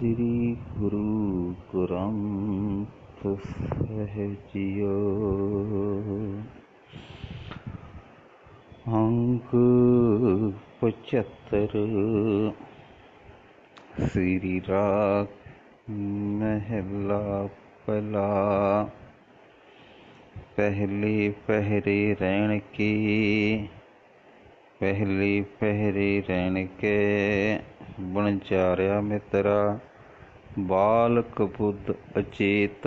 ਸ੍ਰੀ Guru Granth Sahib JIO. ਅੰਗ 75 ਸ੍ਰੀ ਰਾਗ ਮਹਿਲਾ ਪਹਿਲਾ। ਪਹਿਲੇ ਪਹਿਰੇ ਰਹਿਣ ਕੇ, ਪਹਿਲੇ ਪਹਿਰੇ ਰਹਿਣ ਕੇ ਬਣਚਾਰਿਆ ਮਿੱਤਰਾ, ਬਾਲਕ ਬੁੱਧ ਅਚੇਤ।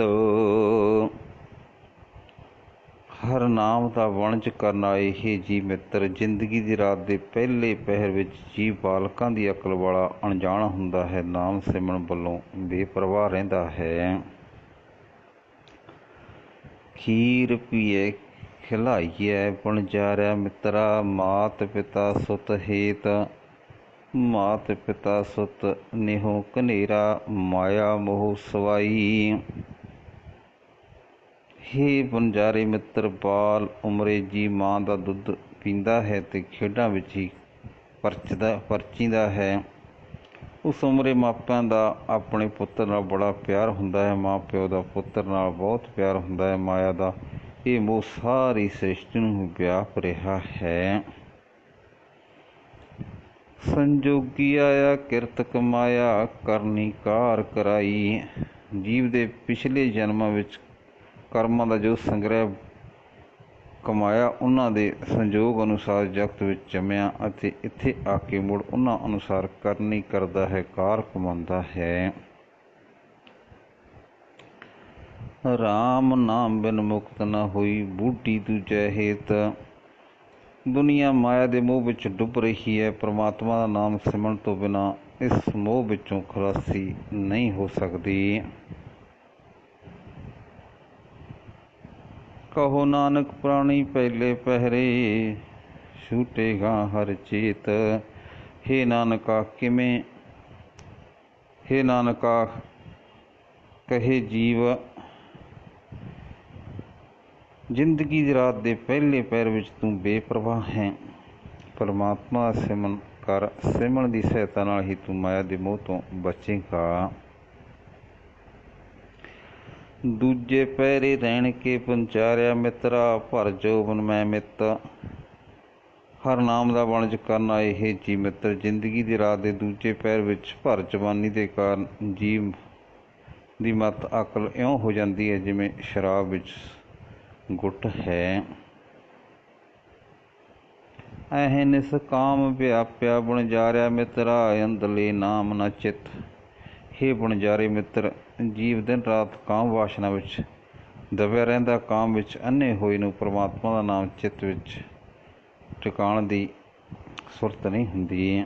ਹਰ ਨਾਮ ਦਾ ਵਣਜ ਕਰਨ ਆਏ ਹੀ ਜੀ ਮਿੱਤਰ, ਜ਼ਿੰਦਗੀ ਦੀ ਰਾਤ ਦੇ ਪਹਿਲੇ ਪਹਿਰ ਵਿੱਚ ਜੀ ਬਾਲਕਾਂ ਦੀ ਅਕਲ ਵਾਲਾ ਅਣਜਾਣ ਹੁੰਦਾ ਹੈ, ਨਾਮ ਸਿਮਰਨ ਵੱਲੋਂ ਬੇਪਰਵਾਹ ਰਹਿੰਦਾ ਹੈ। ਖੀਰ ਪੀਏ ਖਿਲਾਈਏ ਬਣਜਾਰਿਆ ਮਿੱਤਰਾ, ਮਾਤ ਪਿਤਾ ਸੁਤ ਹੇਤ, ਮਾਤ ਪਿਤਾ ਸੁਤ ਨੇਹੋ ਕਨੇਰਾ, ਮਾਇਆ ਮੋਹ ਸਵਾਈ। ਹੇ ਬਣਜਾਰੇ ਮਿੱਤਰ, ਬਾਲ ਉਮਰੇ ਜੀ ਮਾਂ ਦਾ ਦੁੱਧ ਪੀਂਦਾ ਹੈ ਤੇ ਖੇਡਾਂ ਵਿੱਚ ਹੀ ਪਰਚੀਦਾ ਹੈ। ਉਸ ਉਮਰੇ ਮਾਪਿਆਂ ਦਾ ਆਪਣੇ ਪੁੱਤਰ ਨਾਲ ਬੜਾ ਪਿਆਰ ਹੁੰਦਾ ਹੈ, ਮਾਂ ਪਿਓ ਦਾ ਪੁੱਤਰ ਨਾਲ ਬਹੁਤ ਪਿਆਰ ਹੁੰਦਾ ਹੈ। ਮਾਇਆ ਦਾ ਇਹ ਮੋਹ ਸਾਰੀ ਸ੍ਰਿਸ਼ਟੀ ਨੂੰ ਵਿਆਪ ਰਿਹਾ ਹੈ। ਸੰਜੋਗੀ ਆਇਆ ਕਿਰਤ ਕਮਾਇਆ, ਕਰਨੀ ਕਾਰ ਕਰਾਈ। ਜੀਵ ਦੇ ਪਿਛਲੇ ਜਨਮਾਂ ਵਿੱਚ ਕਰਮਾਂ ਦਾ ਜੋ ਸੰਗ੍ਰਹਿ ਕਮਾਇਆ, ਉਹਨਾਂ ਦੇ ਸੰਜੋਗ ਅਨੁਸਾਰ ਜਗਤ ਵਿੱਚ ਜੰਮਿਆ ਅਤੇ ਇੱਥੇ ਆ ਕੇ ਮੁੜ ਉਹਨਾਂ ਅਨੁਸਾਰ ਕਰਨੀ ਕਰਦਾ ਹੈ, ਕਾਰ ਕਮਾਉਂਦਾ ਹੈ। ਰਾਮ ਨਾਮ ਬਿਨ ਮੁਕਤ ਨਾ ਹੋਈ, ਬੂਢੀ ਦੂਜੈ ਹੇਤ। ਦੁਨੀਆ ਮਾਇਆ ਦੇ ਮੋਹ ਵਿੱਚ ਡੁੱਬ ਰਹੀ ਹੈ। ਪਰਮਾਤਮਾ ਦਾ ਨਾਮ ਸਿਮਰਨ ਤੋਂ ਬਿਨਾਂ ਇਸ ਮੋਹ ਵਿੱਚੋਂ ਖਲਾਸੀ ਨਹੀਂ ਹੋ ਸਕਦੀ। ਕਹੋ ਨਾਨਕ ਪ੍ਰਾਣੀ ਪਹਿਲੇ ਪਹਿਰੇ, ਛੂਟੇਗਾ ਹਰ ਚੇਤ। ਹੇ ਨਾਨਕਾ ਕਿਵੇਂ, ਹੇ ਨਾਨਕਾ ਕਹੇ ਜੀਵ, ਜ਼ਿੰਦਗੀ ਦੀ ਰਾਤ ਦੇ ਪਹਿਲੇ ਪਹਿਰ ਵਿੱਚ ਤੂੰ ਬੇਪਰਵਾਹ ਹੈ। ਪਰਮਾਤਮਾ ਦਾ ਸਿਮਰਨ ਕਰ, ਸਿਮਰਨ ਦੀ ਸਹਾਇਤਾ ਨਾਲ ਹੀ ਤੂੰ ਮਾਇਆ ਦੇ ਮੋਹ ਤੋਂ ਬਚੇਗਾ। ਦੂਜੇ ਪਹਿਰੇ ਰਹਿਣ ਕੇ ਪੰਚਾਰਿਆ ਮਿੱਤਰਾ, ਭਰ ਜੋਬਨ ਮੈਂ ਮਿੱਤ। ਹਰ ਨਾਮ ਦਾ ਵਣਜ ਕਰਨ ਆਏ ਹੇ ਜੀ ਮਿੱਤਰ, ਜ਼ਿੰਦਗੀ ਦੀ ਰਾਤ ਦੇ ਦੂਜੇ ਪਹਿਰ ਵਿੱਚ ਭਰ ਜਵਾਨੀ ਦੇ ਕਾਰਨ ਜੀਵ ਦੀ ਮੱਤ ਅਕਲ ਇਉਂ ਹੋ ਜਾਂਦੀ ਹੈ ਜਿਵੇਂ ਸ਼ਰਾਬ ਵਿੱਚ ਗੁੱਟ ਹੈ। ਐਹ ਨਿਸਕਾਮ ਵਿਆਪਿਆ ਬਣਜਾਰਿਆ ਮਿੱਤਰਾ, ਅੰਦਲੇ ਨਾਮ ਨਾ ਚਿੱਤ। ਹੇ ਬਣਜਾਰੇ ਮਿੱਤਰ, ਜੀਵ ਦਿਨ ਰਾਤ ਕਾਮ ਵਾਸ਼ਨਾ ਵਿੱਚ ਦਬਿਆ ਰਹਿੰਦਾ। ਕਾਮ ਵਿੱਚ ਅੰਨੇ ਹੋਏ ਨੂੰ ਪਰਮਾਤਮਾ ਦਾ ਨਾਮ ਚਿੱਤ ਵਿੱਚ ਟਿਕਾਣ ਦੀ ਸੁਰਤ ਨਹੀਂ ਹੁੰਦੀ।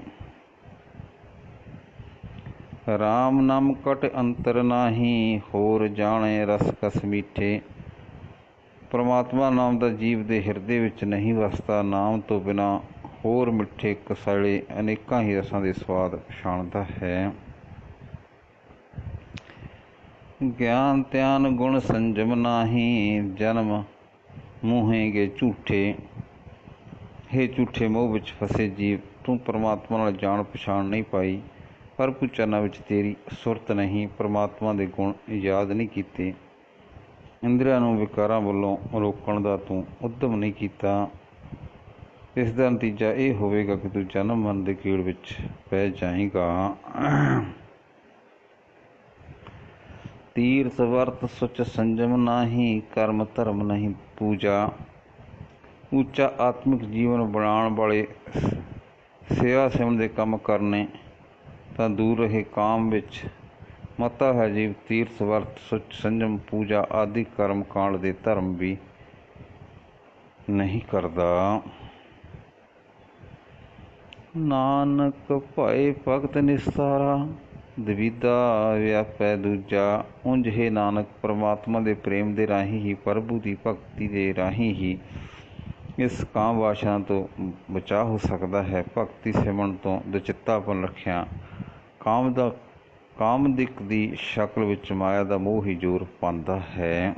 ਰਾਮ ਨਾਮ ਕਟ ਅੰਤਰ ਨਾਹੀ, ਹੋਰ ਜਾਣੇ ਰਸ ਕਸ ਮੀਠੇ। ਪਰਮਾਤਮਾ ਨਾਮ ਦਾ ਜੀਵ ਦੇ ਹਿਰਦੇ ਵਿੱਚ ਨਹੀਂ ਵਸਦਾ। ਨਾਮ ਤੋਂ ਬਿਨਾਂ ਹੋਰ ਮਿੱਠੇ ਕਸਾਲੇ ਅਨੇਕਾਂ ਹੀ ਰਸਾਂ ਦੇ ਸਵਾਦ ਪਛਾਣਦਾ ਹੈ। ਗਿਆਨ ਧਿਆਨ ਗੁਣ ਸੰਜਮ ਨਾਹੀ, ਜਨਮ ਮੋਹੇਗੇ ਝੂਠੇ। ਹੇ ਝੂਠੇ ਮੋਹ ਵਿੱਚ ਫਸੇ ਜੀਵ, ਤੂੰ ਪਰਮਾਤਮਾ ਨਾਲ ਜਾਣ ਪਛਾਣ ਨਹੀਂ ਪਾਈ। ਪ੍ਰਭੂ ਚਰਨਾਂ ਵਿੱਚ ਤੇਰੀ ਸੁਰਤ ਨਹੀਂ, ਪਰਮਾਤਮਾ ਦੇ ਗੁਣ ਯਾਦ ਨਹੀਂ ਕੀਤੇ। ਇੰਦਰੀਆਂ ਨੂੰ ਵਿਕਾਰਾਂ ਵੱਲੋਂ ਰੋਕਣ ਦਾ ਤੂੰ ਉਦਮ ਨਹੀਂ ਕੀਤਾ। ਇਸ ਦਾ ਨਤੀਜਾ ਇਹ ਹੋਵੇਗਾ ਕਿ ਤੂੰ ਜਨਮ ਮਰਨ ਦੇ ਕੀੜ ਵਿੱਚ ਪੈ ਜਾਏਗਾ। ਤੀਰਥ ਵਰਤ ਸੁਚ ਸੰਜਮ ਨਾਹੀ, ਕਰਮ ਧਰਮ ਨਹੀਂ ਪੂਜਾ। ਉੱਚਾ ਆਤਮਿਕ ਜੀਵਨ ਬਣਾਉਣ ਵਾਲੇ ਸੇਵਾ ਸਿਮਰਨ ਦੇ ਕੰਮ ਕਰਨੇ ਤਾਂ ਦੂਰ ਰਹੇ। ਕਾਮ ਵਿੱਚ ਮਤਾ ਹੈ ਜੀਵ ਤੀਰਥ ਵਰਤ ਸੁਚ ਸੰਜਮ ਪੂਜਾ ਆਦਿ ਕਰਮ ਕਾਂਡ ਦੇ ਧਰਮ ਵੀ ਨਹੀਂ ਕਰਦਾ। ਨਾਨਕ ਭਏ ਭਗਤ ਨਿਸਤਾਰਾ, ਦਵਿਧਾ ਵਿਆਪੈ ਦੂਜਾ। ਉਂਝ ਹੇ ਨਾਨਕ, ਪਰਮਾਤਮਾ ਦੇ ਪ੍ਰੇਮ ਦੇ ਰਾਹੀਂ ਹੀ, ਪ੍ਰਭੂ ਦੀ ਭਗਤੀ ਦੇ ਰਾਹੀਂ ਹੀ ਇਸ ਕਾਮ ਵਾਸ਼ਨਾ ਤੋਂ ਬਚਾਅ ਹੋ ਸਕਦਾ ਹੈ। ਭਗਤੀ ਸਿਮਰਨ ਤੋਂ ਦਚਿੱਤਾਪਨ ਰੱਖਿਆ ਕਾਮਦਿਕ ਦੀ ਸ਼ਕਲ ਵਿੱਚ ਮਾਇਆ ਦਾ ਮੋਹ ਹੀ ਜ਼ੋਰ ਪਾਉਂਦਾ ਹੈ।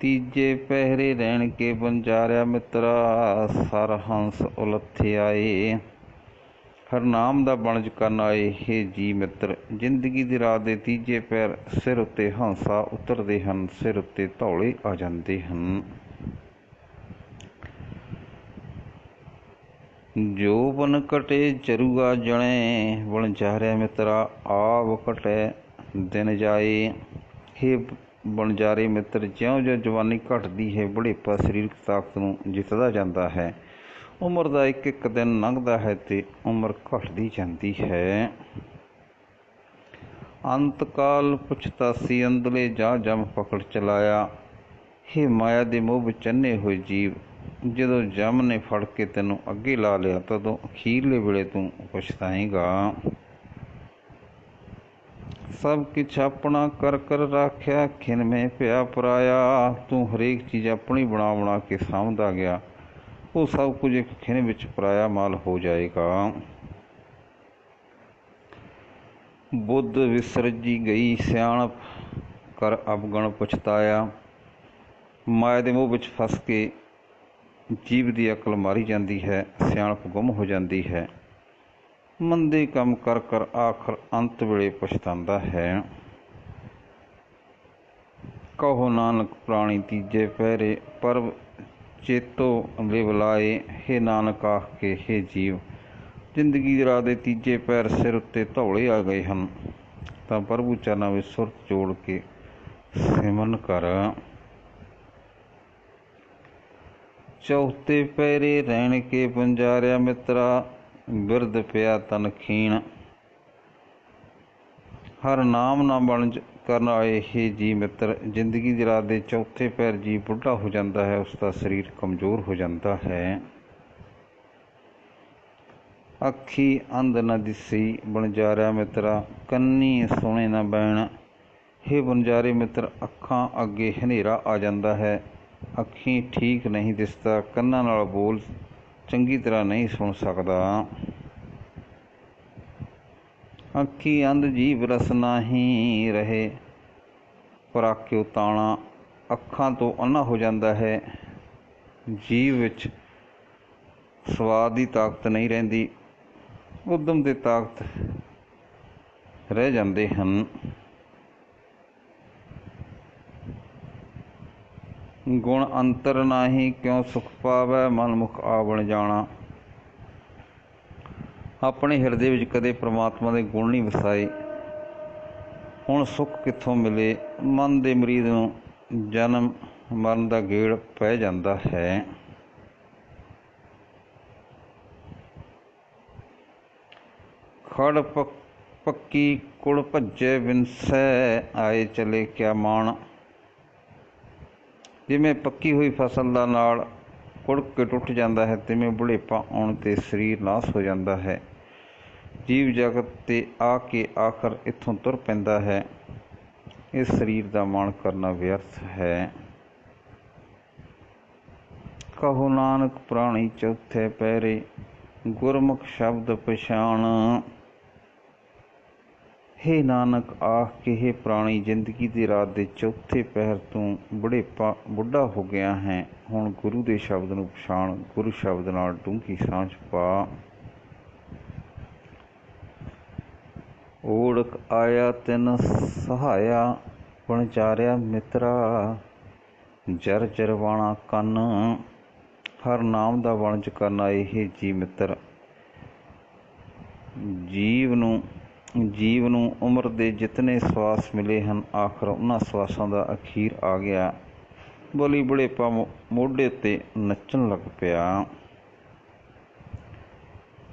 ਤੀਜੇ ਪਹਿਰੇ ਰਹਿਣ ਕੇ ਬੰਜਾਰਿਆ ਮਿੱਤਰਾ, ਸਰਹੰਸ ਉਲੱਥੇ ਆਏ। ਹਰਨਾਮ ਦਾ ਵਣਜ ਕਰਨ ਆਏ ਹੇ ਜੀ ਮਿੱਤਰ, ਜ਼ਿੰਦਗੀ ਦੀ ਰਾਹ ਦੇ ਤੀਜੇ ਪੈਰ ਸਿਰ ਉੱਤੇ ਹੰਸਾ ਉਤਰਦੇ ਹਨ, ਸਿਰ ਉੱਤੇ ਧੌਲੇ ਆ ਜਾਂਦੇ ਹਨ। ਜੋ ਬਨ ਘਟੇ ਜਰੂਆ ਜਣੇ, ਵਣਜਾਰਿਆ ਮਿੱਤਰਾ ਆਵ ਘਟੈ ਦਿਨ ਜਾਏ। ਹੇ ਵਣਜਾਰੇ ਮਿੱਤਰ, ਜਿਉਂ ਜਿਉਂ ਜਵਾਨੀ ਘਟਦੀ ਹੈ, ਬੁਢੇਪਾ ਸਰੀਰਕ ਤਾਕਤ ਨੂੰ ਜਿੱਤਦਾ ਜਾਂਦਾ ਹੈ। ਉਮਰ ਦਾ ਇੱਕ ਇੱਕ ਦਿਨ ਲੰਘਦਾ ਹੈ ਤੇ ਉਮਰ ਘਟਦੀ ਜਾਂਦੀ ਹੈ। ਅੰਤਕਾਲ ਪੁਛਤਾਸੀ ਅੰਦਲੇ ਜਾਂ ਜਮ ਪਕੜ ਚਲਾਇਆ। ਹੇ ਮਾਇਆ ਦੇ ਮੋਹ ਵਿੱਚ ਅੰਨੇ ਹੋਏ ਜੀਵ, ਜਦੋਂ ਜਮ ਨੇ ਫੜ ਕੇ ਤੈਨੂੰ ਅੱਗੇ ਲਾ ਲਿਆ, ਤਦੋਂ ਅਖੀਰਲੇ ਵੇਲੇ ਤੂੰ ਪਛਤਾਏਂਗਾ। ਸਭ ਕੁਛ ਆਪਣਾ ਕਰ ਕਰ ਰਾਖਿਆ, ਖਿਨਮੇ ਪਿਆ ਪਰਾਇਆ। ਤੂੰ ਹਰੇਕ ਚੀਜ਼ ਆਪਣੀ ਬਣਾ ਬਣਾ ਕੇ ਸਾਂਭਦਾ ਗਿਆ, ਉਹ ਸਭ ਕੁਝ ਇੱਕ ਖਿਣ ਵਿੱਚ ਪਰਾਇਆ ਮਾਲ ਹੋ ਜਾਏਗਾ। ਬੁੱਧ ਵਿਸਰਜੀ ਗਈ ਸਿਆਣਪ, ਕਰ ਅਵਗਣ ਪਛਤਾਇਆ। ਮਾਇਆ ਦੇ ਮੋਹ ਵਿੱਚ ਫਸ ਕੇ ਜੀਵ ਦੀ ਅਕਲ ਮਾਰੀ ਜਾਂਦੀ ਹੈ, ਸਿਆਣਪ ਗੁੰਮ ਹੋ ਜਾਂਦੀ ਹੈ। ਮੰਦੇ ਕੰਮ ਕਰ ਕਰ ਆਖਰ ਅੰਤ ਵੇਲੇ ਪਛਤਾਉਂਦਾ ਹੈ। ਕਹੋ ਨਾਨਕ ਪ੍ਰਾਣੀ ਤੀਜੇ ਪਹਿਰੇ, ਪਰਬ ਚੇਤੋ ਲਿਵ ਲਾਏ। ਹੇ ਨਾਨਕ ਆਖ ਕੇ ਹੇ ਜੀਵ, ਜ਼ਿੰਦਗੀ ਦੀ ਰਾਹ ਦੇ ਤੀਜੇ ਪੈਰ ਸਿਰ ਉੱਤੇ ਧੌਲੇ ਆ ਗਏ ਹਨ, ਤਾਂ ਪ੍ਰਭੂ ਚਰਨਾਂ ਵਿੱਚ ਸੁਰਤ ਜੋੜ ਕੇ ਸਿਮਰਨ ਕਰ। ਚੌਥੇ ਪਹਿਰੇ ਰਹਿਣ ਕੇ ਵਣਜਾਰਿਆ ਮਿੱਤਰਾ, ਬਿਰਧ ਪਿਆ ਤਨ ਖੀਣ। ਹਰ ਨਾਮ ਨਾ ਵਣਜ ਕਰਨ ਆਏ ਹੇ ਜੀ ਮਿੱਤਰ, ਜ਼ਿੰਦਗੀ ਦੀ ਰਾਤ ਦੇ ਚੌਥੇ ਪਹਿਰ ਜੀ ਬੁੱਢਾ ਹੋ ਜਾਂਦਾ ਹੈ, ਉਸਦਾ ਸਰੀਰ ਕਮਜ਼ੋਰ ਹੋ ਜਾਂਦਾ ਹੈ। ਅੱਖੀ ਅੰਧ ਨ ਦਿਸੀ ਵਣਜਾਰਿਆ ਮਿੱਤਰਾ, ਕੰਨੀ ਸੁਣੇ ਨਾ ਬੈਣ। ਹੇ ਵਣਜਾਰੇ ਮਿੱਤਰ, ਅੱਖਾਂ ਅੱਗੇ ਹਨੇਰਾ ਆ ਜਾਂਦਾ ਹੈ, ਅੱਖੀਂ ਠੀਕ ਨਹੀਂ ਦਿਸਦਾ, ਕੰਨਾਂ ਨਾਲ ਬੋਲ ਚੰਗੀ ਤਰ੍ਹਾਂ ਨਹੀਂ ਸੁਣ ਸਕਦਾ। ਅੱਖੀ ਅੰਧ ਜੀਵ ਰਸ ਨਾਹੀਂ ਰਹੇ, ਪਰਾਕਿਓ ਤਾਣਾ। ਅੱਖਾਂ ਤੋਂ ਅੰਨਾ ਹੋ ਜਾਂਦਾ ਹੈ, ਜੀਵ ਵਿੱਚ ਸਵਾਦ ਦੀ ਤਾਕਤ ਨਹੀਂ ਰਹਿੰਦੀ, ਉਦਮ ਦੇ ਤਾਕਤ ਰਹਿ ਜਾਂਦੇ ਹਨ। ਗੁਣ ਅੰਤਰ ਨਾਹੀਂ ਕਿਉਂ ਸੁਖ ਪਾਵੈ, ਮਨ ਮੁਖ ਆਵਣ ਜਾਣਾ। ਆਪਣੇ ਹਿਰਦੇ ਵਿੱਚ ਕਦੇ ਪ੍ਰਮਾਤਮਾ ਦੇ ਗੁਣ ਨਹੀਂ ਵਸਾਏ, ਹੁਣ ਸੁੱਖ ਕਿੱਥੋਂ ਮਿਲੇ। ਮਨ ਦੇ ਮਰੀਜ਼ ਨੂੰ ਜਨਮ ਮਰਨ ਦਾ ਗੇੜ ਪੈ ਜਾਂਦਾ ਹੈ। ਖੜ ਪੱਕੀ ਕੁੜ ਭੱਜੇ ਵਿਨਸੈ, ਆਏ ਚਲੇ ਕਿਆ ਮਾਣ। ਜਿਵੇਂ ਪੱਕੀ ਹੋਈ ਫਸਲ ਦਾ ਨਾੜ ਕੁੜ ਕੇ ਟੁੱਟ ਜਾਂਦਾ ਹੈ, ਤਿਵੇਂ ਬੁਢੇਪਾ ਆਉਣ 'ਤੇ ਸਰੀਰ ਨਾਸ ਹੋ ਜਾਂਦਾ ਹੈ। ਜੀਵ ਜਗਤ 'ਤੇ ਆ ਕੇ ਆਖਰ ਇੱਥੋਂ ਤੁਰ ਪੈਂਦਾ ਹੈ। ਇਸ ਸਰੀਰ ਦਾ ਮਾਣ ਕਰਨਾ ਵਿਅਰਥ ਹੈ। ਕਹੋ ਨਾਨਕ ਪ੍ਰਾਣੀ ਚੌਥੇ ਪਹਿਰੇ, ਗੁਰਮੁਖ ਸ਼ਬਦ ਪਛਾਣ। ਹੇ ਨਾਨਕ ਆਖ ਕੇ ਹੇ ਪ੍ਰਾਣੀ, ਜ਼ਿੰਦਗੀ ਦੀ ਰਾਤ ਦੇ ਚੌਥੇ ਪਹਿਰ ਤੂੰ ਬੁੱਢਾ ਹੋ ਗਿਆ ਹੈ, ਹੁਣ ਗੁਰੂ ਦੇ ਸ਼ਬਦ ਨੂੰ ਪਛਾਣ, ਗੁਰੂ ਸ਼ਬਦ ਨਾਲ ਡੂੰਘੀ ਸਾਂਝ ਪਾ। ਓੜਕ ਆਇਆ ਤਿਨ ਸਹਾਇਆ, ਵਣਜਾਰਿਆ ਮਿੱਤਰਾ ਜਰ ਜਰਵਾਣਾ ਕੰਨ। ਹਰ ਨਾਮ ਦਾ ਵਣਜ ਕਰਨ ਆਏ ਹੇ ਜੀ ਮਿੱਤਰ, ਜੀਵ ਨੂੰ ਉਮਰ ਦੇ ਜਿਤਨੇ ਸਵਾਸ ਮਿਲੇ ਹਨ, ਆਖਰ ਉਹਨਾਂ ਸਵਾਸਾਂ ਦਾ ਅਖੀਰ ਆ ਗਿਆ। ਬੋਲੀ ਬੁਢੇਪਾ ਮੋਢੇ ਉੱਤੇ ਨੱਚਣ ਲੱਗ ਪਿਆ।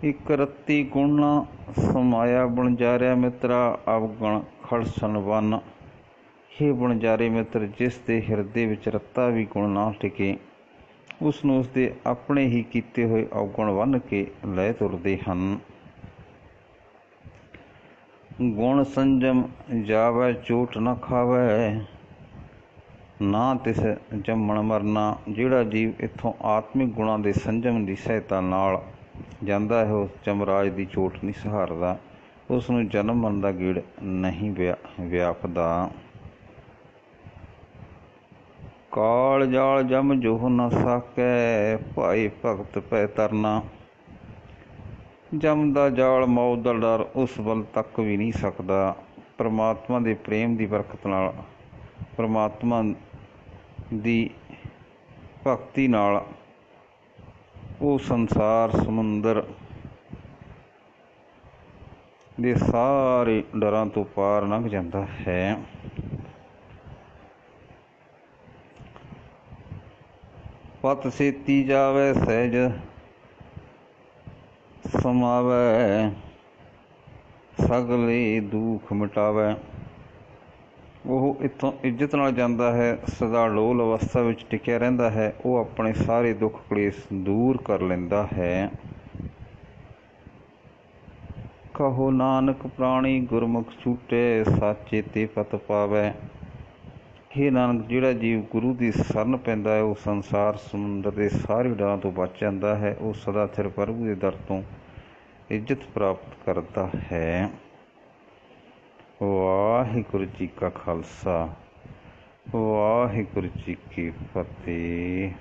ਇੱਕ ਰੱਤੀ ਗੁਣ ਨਾ ਸਮਾਇਆ, ਵਣਜਾਰਿਆ ਮਿੱਤਰਾ ਅਵਗਣ ਖੜਸਨ ਵੰਨ। ਹੇ ਵਣਜਾਰੇ ਮਿੱਤਰ, ਜਿਸ ਦੇ ਹਿਰਦੇ ਵਿੱਚ ਰੱਤਾ ਵੀ ਗੁਣ ਨਾ ਟਿਕੇ, ਉਸ ਨੂੰ ਉਸਦੇ ਆਪਣੇ ਹੀ ਕੀਤੇ ਹੋਏ ਅਵਗੁਣ ਬੰਨ੍ਹ ਕੇ ਲੈ ਤੁਰਦੇ ਹਨ। ਗੁਣ ਸੰਜਮ ਜਾਵੈ ਚੋਟ ਨਾ ਖਾਵੈ, ਨਾ ਤਿਸ ਜੰਮਣ ਮਰਨਾ। ਜਿਹੜਾ ਜੀਵ ਇੱਥੋਂ ਆਤਮਿਕ ਗੁਣਾਂ ਦੇ ਸੰਜਮ ਦੀ ਸਹਾਇਤਾ ਨਾਲ ਜਾਂਦਾ ਹੈ, ਉਸ ਜਮਰਾਜ ਦੀ ਚੋਟ ਨਹੀਂ ਸਹਾਰਦਾ, ਉਸ ਨੂੰ ਜਨਮ ਮਰਨ ਦਾ ਗੇੜ ਨਹੀਂ ਵਿਆਪਦਾ। ਕਾਲ ਜਾਲ ਜਮ ਜੋਹ ਨਾ ਸਾਕੈ, ਭਾਈ ਭਗਤ ਪੈ ਤਰਨਾ। ਜਮ ਦਾ ਜਾਲ, ਮੌਤ ਦਾ ਡਰ ਉਸ ਵੱਲ ਤੱਕ ਵੀ ਨਹੀਂ ਸਕਦਾ। ਪਰਮਾਤਮਾ ਦੇ ਪ੍ਰੇਮ ਦੀ ਬਰਕਤ ਨਾਲ, ਪਰਮਾਤਮਾ ਦੀ ਭਗਤੀ ਨਾਲ ਉਹ ਸੰਸਾਰ ਸਮੁੰਦਰ ਦੇ ਸਾਰੇ ਡਰਾਂ ਤੋਂ ਪਾਰ ਲੰਘ ਜਾਂਦਾ ਹੈ। ਪਤ ਛੇਤੀ ਜਾਵੇ, ਸਹਿਜ ਸਮਾਵੈ, ਸਗਲੇ ਦੁੱਖ ਮਿਟਾਵੈ। ਉਹ ਇੱਥੋਂ ਇੱਜ਼ਤ ਨਾਲ ਜਾਂਦਾ ਹੈ, ਸਦਾ ਲੋਲ ਅਵਸਥਾ ਵਿੱਚ ਟਿਕਿਆ ਰਹਿੰਦਾ ਹੈ। ਉਹ ਆਪਣੇ ਸਾਰੇ ਦੁੱਖ ਕਲੇਸ਼ ਦੂਰ ਕਰ ਲੈਂਦਾ ਹੈ। ਕਹੋ ਨਾਨਕ ਪ੍ਰਾਣੀ ਗੁਰਮੁਖ ਛੂਟੇ, ਸਾਚੇ ਤੇ ਪਤ ਪਾਵੈ। ਹੇ ਨਾਨਕ, ਜਿਹੜਾ ਜੀਵ ਗੁਰੂ ਦੀ ਸ਼ਰਨ ਪੈਂਦਾ ਹੈ ਉਹ ਸੰਸਾਰ ਸਮੁੰਦਰ ਦੇ ਸਾਰੇ ਡਰਾਂ ਤੋਂ ਬਚ ਜਾਂਦਾ ਹੈ। ਉਹ ਸਦਾ ਸਿਰ ਪ੍ਰਭੂ ਦੇ ਦਰ ਤੋਂ ਇੱਜ਼ਤ ਪ੍ਰਾਪਤ ਕਰਦਾ ਹੈ। ਵਾਹਿਗੁਰੂ ਜੀ ਕਾ ਖਾਲਸਾ, ਵਾਹਿਗੁਰੂ ਜੀ ਕੀ ਫਤਿਹ।